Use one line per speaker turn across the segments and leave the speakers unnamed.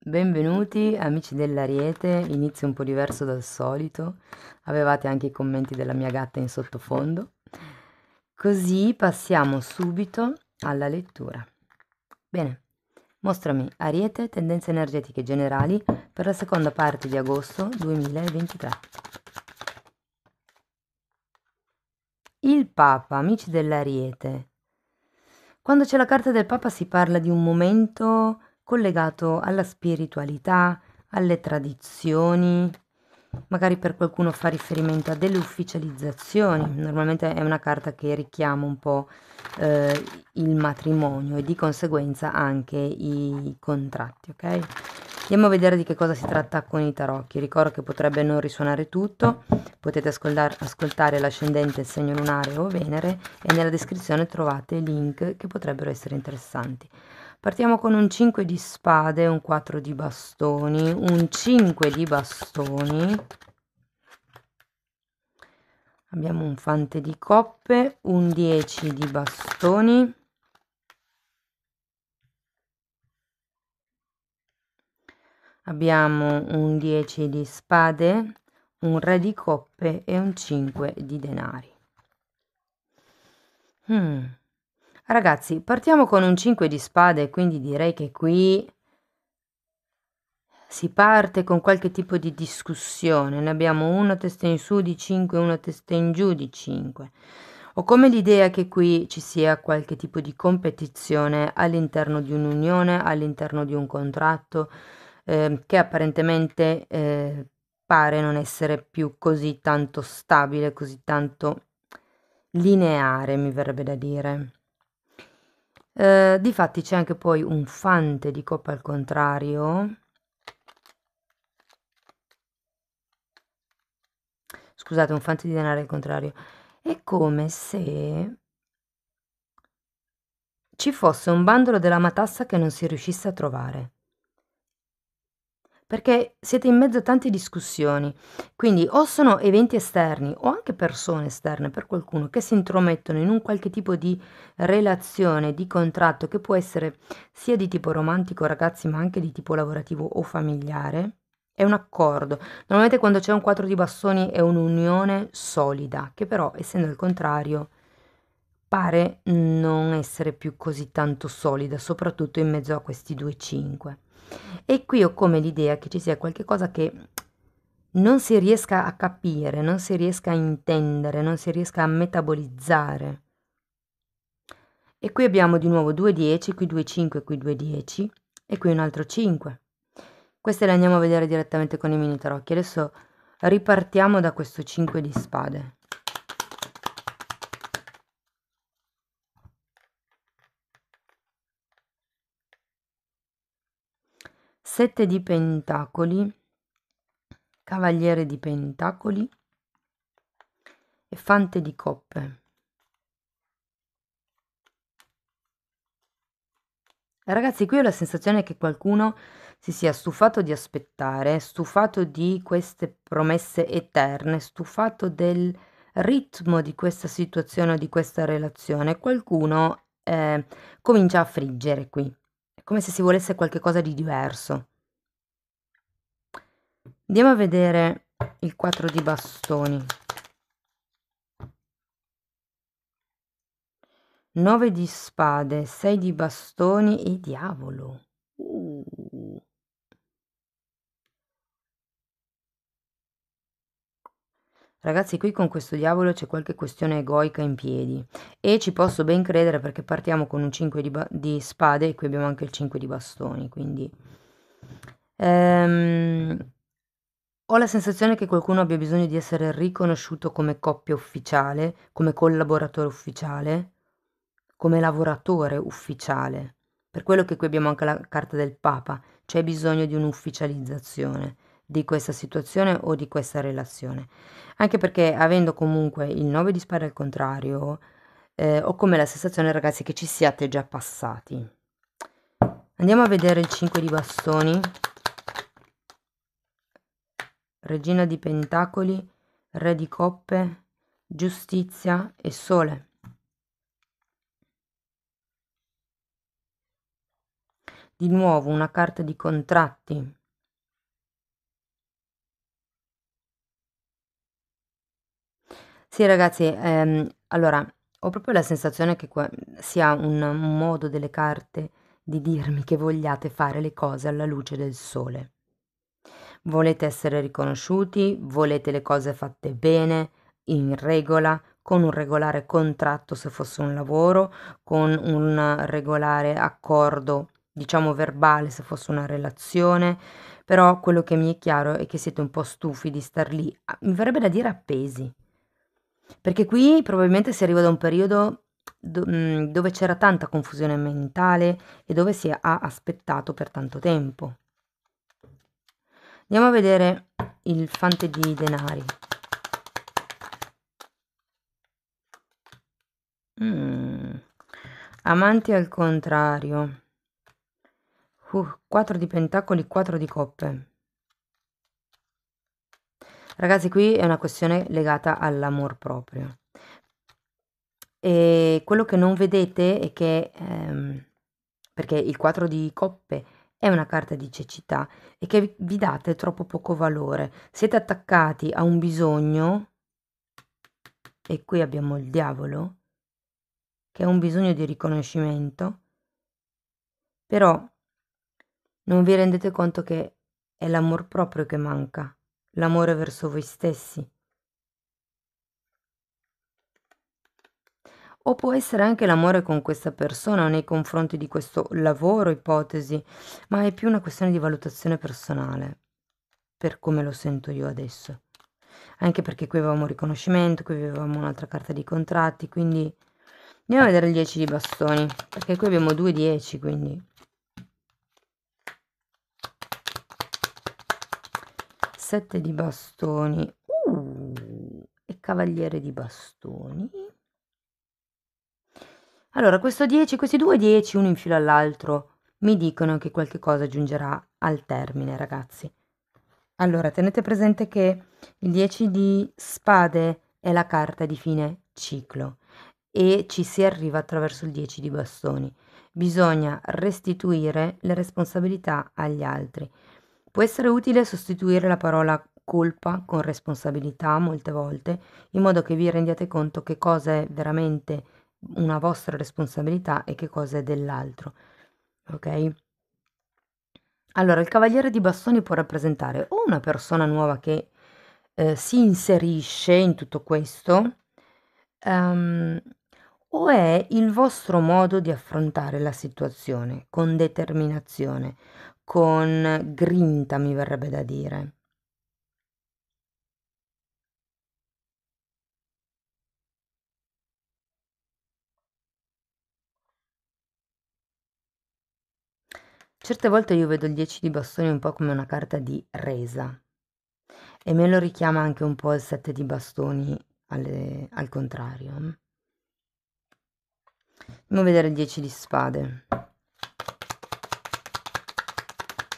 Benvenuti amici dell'Ariete, inizio un po' diverso dal solito, avevate anche i commenti della mia gatta in sottofondo, così passiamo subito alla lettura. Bene, mostrami Ariete, tendenze energetiche generali per la seconda parte di agosto 2023. Il Papa, amici dell'Ariete. Quando c'è la carta del Papa si parla di un momento collegato alla spiritualità, alle tradizioni, magari per qualcuno fa riferimento a delle ufficializzazioni. Normalmente è una carta che richiama un po' il matrimonio e di conseguenza anche i contratti, ok? Andiamo a vedere di che cosa si tratta con i tarocchi. Ricordo che potrebbe non risuonare tutto, potete ascoltare l'ascendente, il segno lunare o Venere e nella descrizione trovate link che potrebbero essere interessanti. Partiamo con un 5 di spade, un 4 di bastoni, un 5 di bastoni, abbiamo un fante di coppe, un 10 di bastoni, abbiamo un 10 di spade, un re di coppe e un 5 di denari. Ragazzi, partiamo con un 5 di spade, quindi direi che qui si parte con qualche tipo di discussione. Ne abbiamo una testa in su di 5 e una testa in giù di 5. Ho come l'idea che qui ci sia qualche tipo di competizione all'interno di un'unione, all'interno di un contratto, che apparentemente pare non essere più così tanto stabile, così tanto lineare, mi verrebbe da dire. Difatti c'è anche poi un fante di coppa al contrario. Scusate, un fante di denaro al contrario. È come se ci fosse un bandolo della matassa che non si riuscisse a trovare. Perché siete in mezzo a tante discussioni, quindi o sono eventi esterni o anche persone esterne per qualcuno che si intromettono in un qualche tipo di relazione, di contratto che può essere sia di tipo romantico, ragazzi, ma anche di tipo lavorativo o familiare. È un accordo. Normalmente quando c'è un 4 di bastoni è un'unione solida, che però, essendo il contrario, pare non essere più così tanto solida, soprattutto in mezzo a questi due 5. E qui ho come l'idea che ci sia qualche cosa che non si riesca a capire, non si riesca a intendere, non si riesca a metabolizzare. E qui abbiamo di nuovo 2 10, qui 2 5, qui 2 10 e qui un altro 5. Queste le andiamo a vedere direttamente con i mini tarocchi. Adesso ripartiamo da questo 5 di spade. Sette di pentacoli, cavaliere di pentacoli e fante di coppe. Ragazzi, qui ho la sensazione che qualcuno si sia stufato di aspettare, stufato di queste promesse eterne, stufato del ritmo di questa situazione o di questa relazione. Qualcuno comincia a friggere qui. È come se si volesse qualche cosa di diverso. Andiamo a vedere il 4 di bastoni. 9 di spade, 6 di bastoni e diavolo. Ragazzi, qui con questo diavolo c'è qualche questione egoica in piedi e ci posso ben credere perché partiamo con un 5 di spade e qui abbiamo anche il 5 di bastoni, quindi ho la sensazione che qualcuno abbia bisogno di essere riconosciuto come coppia ufficiale, come collaboratore ufficiale, come lavoratore ufficiale. Per quello che qui abbiamo anche la carta del Papa, c'è bisogno di un'ufficializzazione di questa situazione o di questa relazione. Anche perché avendo comunque il 9 di spade al contrario, ho come la sensazione, ragazzi, che ci siate già passati. Andiamo a vedere il 5 di bastoni. Regina di pentacoli, re di coppe, giustizia e sole. di nuovo una carta di contratti. Sì ragazzi, allora ho proprio la sensazione che sia un modo delle carte di dirmi che vogliate fare le cose alla luce del sole. Volete essere riconosciuti, volete le cose fatte bene, in regola, con un regolare contratto se fosse un lavoro, con un regolare accordo, diciamo verbale se fosse una relazione, però quello che mi è chiaro è che siete un po' stufi di star lì, mi verrebbe da dire appesi, perché qui probabilmente si arriva da un periodo dove c'era tanta confusione mentale e dove si ha aspettato per tanto tempo. Andiamo a vedere il fante di denari. Amanti al contrario. 4 di pentacoli, 4 di coppe. Ragazzi, qui è una questione legata all'amor proprio. E quello che non vedete è che, perché il 4 di coppe è una carta di cecità, e che vi date troppo poco valore. Siete attaccati a un bisogno, e qui abbiamo il diavolo, che è un bisogno di riconoscimento, però non vi rendete conto che è l'amor proprio che manca, l'amore verso voi stessi. O può essere anche l'amore con questa persona o nei confronti di questo lavoro, ipotesi, ma è più una questione di valutazione personale, per come lo sento io adesso. Anche perché qui avevamo riconoscimento, qui avevamo un'altra carta di contratti, quindi andiamo a vedere il 10 di bastoni, perché qui abbiamo 2 10, quindi 7 di bastoni e cavaliere di bastoni. Allora, questi 2 10, uno in filo all'altro, mi dicono che qualche cosa giungerà al termine, ragazzi. Allora, tenete presente che il 10 di spade è la carta di fine ciclo e ci si arriva attraverso il 10 di bastoni. Bisogna restituire le responsabilità agli altri. Può essere utile sostituire la parola colpa con responsabilità molte volte, in modo che vi rendiate conto che cosa è veramente una vostra responsabilità e che cosa è dell'altro, ok? Allora, il cavaliere di bastoni può rappresentare o una persona nuova che si inserisce in tutto questo, ehm, o è il vostro modo di affrontare la situazione con determinazione, con grinta, mi verrebbe da dire. Certe volte io vedo il 10 di bastoni un po' come una carta di resa, e me lo richiama anche un po' il 7 di bastoni al contrario. Andiamo a vedere il 10 di spade,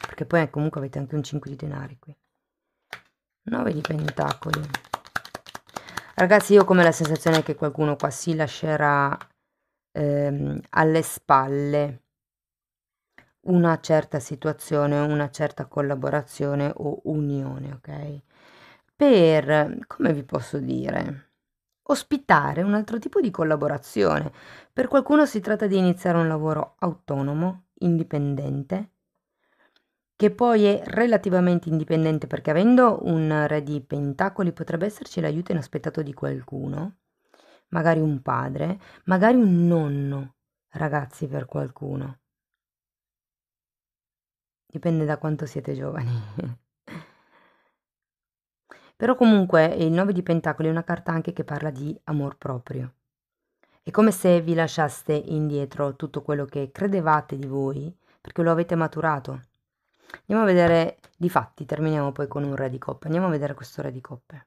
perché poi comunque avete anche un 5 di denari qui. 9 di pentacoli. Ragazzi, io ho come la sensazione che qualcuno qua si lascerà alle spalle una certa situazione, una certa collaborazione o unione, ok? Per, come vi posso dire, ospitare un altro tipo di collaborazione. Per qualcuno si tratta di iniziare un lavoro autonomo, indipendente, che poi è relativamente indipendente perché avendo un re di pentacoli potrebbe esserci l'aiuto inaspettato di qualcuno, magari un padre, magari un nonno, ragazzi, per qualcuno. Dipende da quanto siete giovani. Però comunque il 9 di pentacoli è una carta anche che parla di amor proprio. È come se vi lasciaste indietro tutto quello che credevate di voi, perché lo avete maturato. Andiamo a vedere, di fatti, terminiamo poi con un re di coppe. Andiamo a vedere questo re di coppe.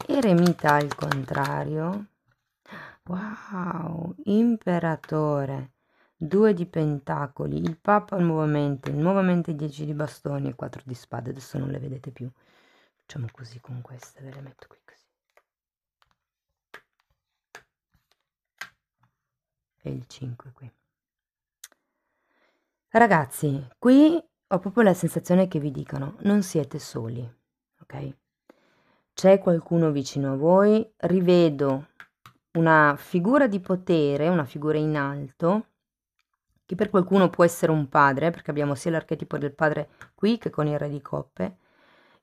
Eremita al contrario. Wow, imperatore. 2 di pentacoli, il papa nuovamente 10 di bastoni e 4 di spade. Adesso non le vedete più. Facciamo così con queste, ve le metto qui così. e il 5 qui. Ragazzi, qui ho proprio la sensazione che vi dicano, non siete soli, ok? C'è qualcuno vicino a voi, rivedo una figura di potere, una figura in alto, che per qualcuno può essere un padre, perché abbiamo sia l'archetipo del padre qui che con il re di coppe,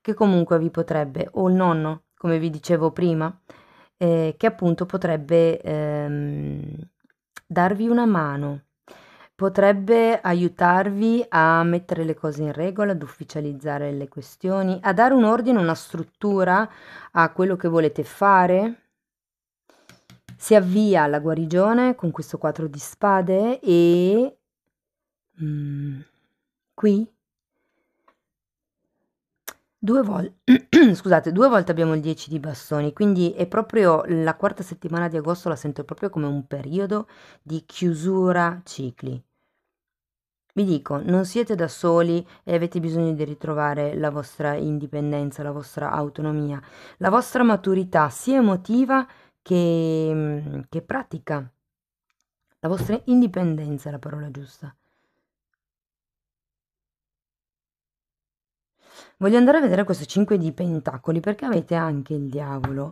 che comunque vi potrebbe, o il nonno, come vi dicevo prima, che appunto potrebbe darvi una mano, potrebbe aiutarvi a mettere le cose in regola, ad ufficializzare le questioni, a dare un ordine, una struttura a quello che volete fare. Si avvia alla guarigione con questo 4 di spade e qui due volte scusate, due volte abbiamo il 10 di bastoni, quindi è proprio la quarta settimana di agosto, la sento proprio come un periodo di chiusura cicli. Vi dico, non siete da soli e avete bisogno di ritrovare la vostra indipendenza, la vostra autonomia, la vostra maturità sia emotiva che pratica. La vostra indipendenza è la parola giusta. Voglio andare a vedere questo 5 di pentacoli perché avete anche il diavolo.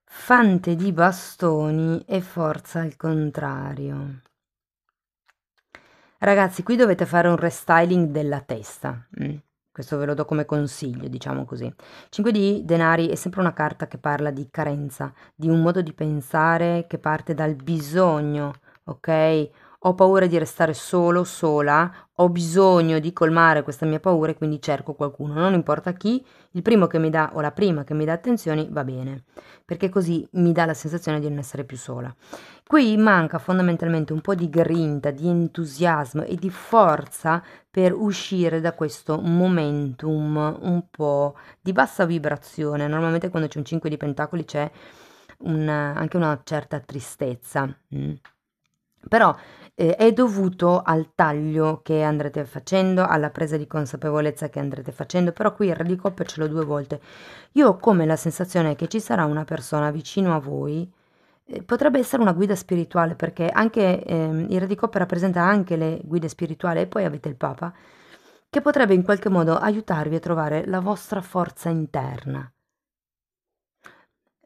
Fante di bastoni e forza al contrario. Ragazzi, qui dovete fare un restyling della testa. Questo ve lo do come consiglio, diciamo così. 5 di denari è sempre una carta che parla di carenza, di un modo di pensare che parte dal bisogno, ok? Ho paura di restare solo, sola, ho bisogno di colmare questa mia paura e quindi cerco qualcuno, non importa chi, il primo che mi dà o la prima che mi dà attenzioni va bene, perché così mi dà la sensazione di non essere più sola. Qui manca fondamentalmente un po' di grinta, di entusiasmo e di forza per uscire da questo momentum un po' di bassa vibrazione. Normalmente quando c'è un 5 di pentacoli c'è anche una certa tristezza. Però è dovuto al taglio che andrete facendo, alla presa di consapevolezza che andrete facendo, però qui il re di coppe ce l'ho due volte. Io ho come la sensazione che ci sarà una persona vicino a voi, potrebbe essere una guida spirituale, perché anche il re di coppe rappresenta anche le guide spirituali e poi avete il papa, che potrebbe in qualche modo aiutarvi a trovare la vostra forza interna.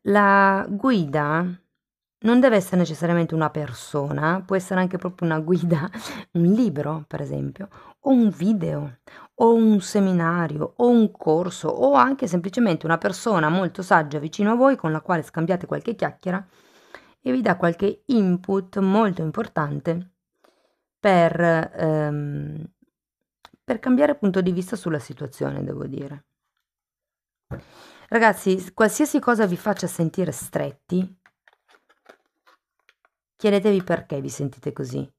La guida non deve essere necessariamente una persona, può essere anche proprio una guida, un libro per esempio, o un video, o un seminario, o un corso, o anche semplicemente una persona molto saggia vicino a voi con la quale scambiate qualche chiacchiera e vi dà qualche input molto importante per, per cambiare punto di vista sulla situazione, devo dire. Ragazzi, qualsiasi cosa vi faccia sentire stretti, chiedetevi perché vi sentite così,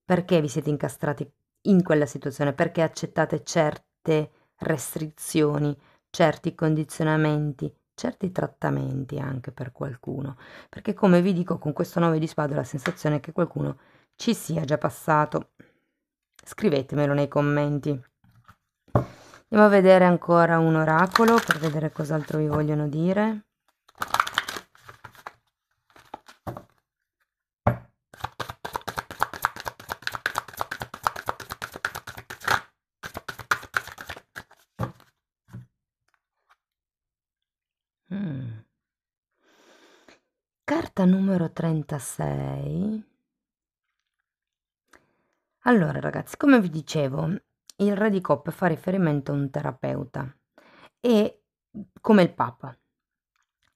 perché vi siete incastrati in quella situazione, perché accettate certe restrizioni, certi condizionamenti, certi trattamenti anche per qualcuno, perché come vi dico con questo 9 di spade ho la sensazione che qualcuno ci sia già passato. Scrivetemelo nei commenti. Andiamo a vedere ancora un oracolo per vedere cos'altro vi vogliono dire. Carta numero 36. Allora ragazzi, come vi dicevo, il re di coppe fa riferimento a un terapeuta e come il papa,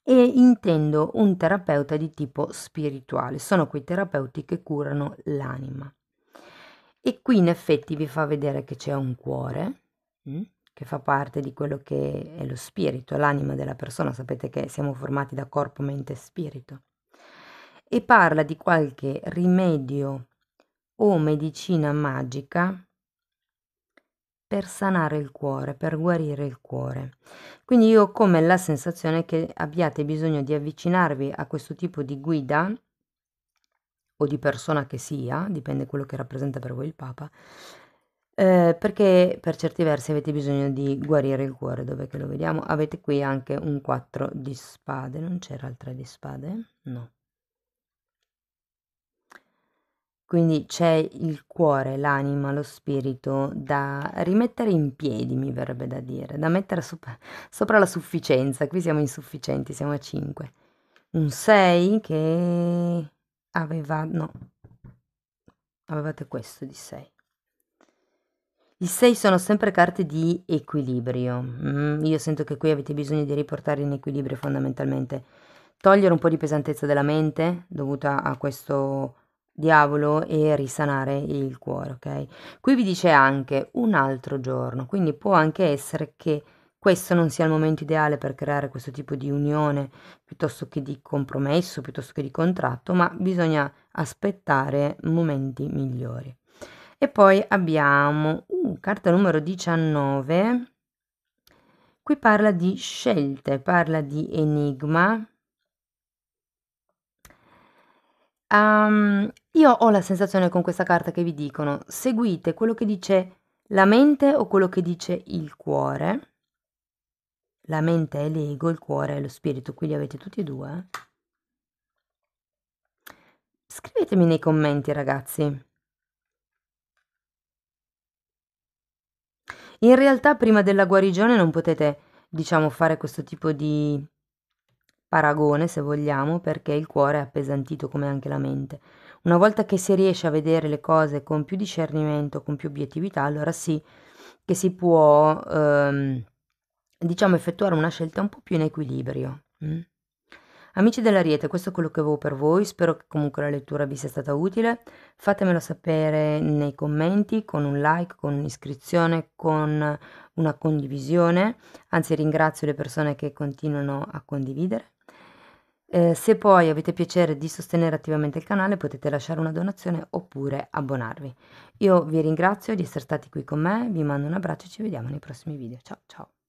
e intendo un terapeuta di tipo spirituale, sono quei terapeuti che curano l'anima. E qui in effetti vi fa vedere che c'è un cuore, che fa parte di quello che è lo spirito, l'anima della persona. Sapete che siamo formati da corpo, mente e spirito. E parla di qualche rimedio o medicina magica per sanare il cuore, per guarire il cuore. Quindi io ho come la sensazione che abbiate bisogno di avvicinarvi a questo tipo di guida o di persona che sia, dipende quello che rappresenta per voi il Papa, perché per certi versi avete bisogno di guarire il cuore. Dov'è che lo vediamo? Avete qui anche un 4 di spade, non c'era il 3 di spade? No. Quindi c'è il cuore, l'anima, lo spirito da rimettere in piedi, mi verrebbe da dire, da mettere sopra la sufficienza. Qui siamo insufficienti, siamo a 5. Un 6 che aveva, no, avevate questo di 6. I 6 sono sempre carte di equilibrio. Io sento che qui avete bisogno di riportare in equilibrio fondamentalmente. Togliere un po' di pesantezza della mente dovuta a questo diavolo e risanare il cuore, ok? Qui vi dice anche un altro giorno, quindi può anche essere che questo non sia il momento ideale per creare questo tipo di unione, piuttosto che di compromesso, piuttosto che di contratto, ma bisogna aspettare momenti migliori. E poi abbiamo carta numero 19, qui parla di scelte, parla di enigma. Io ho la sensazione con questa carta che vi dicono: seguite quello che dice la mente o quello che dice il cuore. La mente è l'ego, il cuore è lo spirito, qui li avete tutti e due. Scrivetemi nei commenti, ragazzi. In realtà prima della guarigione non potete, diciamo, fare questo tipo di paragone, se vogliamo, perché il cuore è appesantito come anche la mente. Una volta che si riesce a vedere le cose con più discernimento, con più obiettività, allora sì che si può, diciamo, effettuare una scelta un po' più in equilibrio. Amici dell'Ariete, questo è quello che avevo per voi, spero che comunque la lettura vi sia stata utile. Fatemelo sapere nei commenti con un like, con un'iscrizione, con una condivisione. Anzi, ringrazio le persone che continuano a condividere. Se poi avete piacere di sostenere attivamente il canale, potete lasciare una donazione oppure abbonarvi. Io vi ringrazio di essere stati qui con me, vi mando un abbraccio e ci vediamo nei prossimi video. Ciao ciao!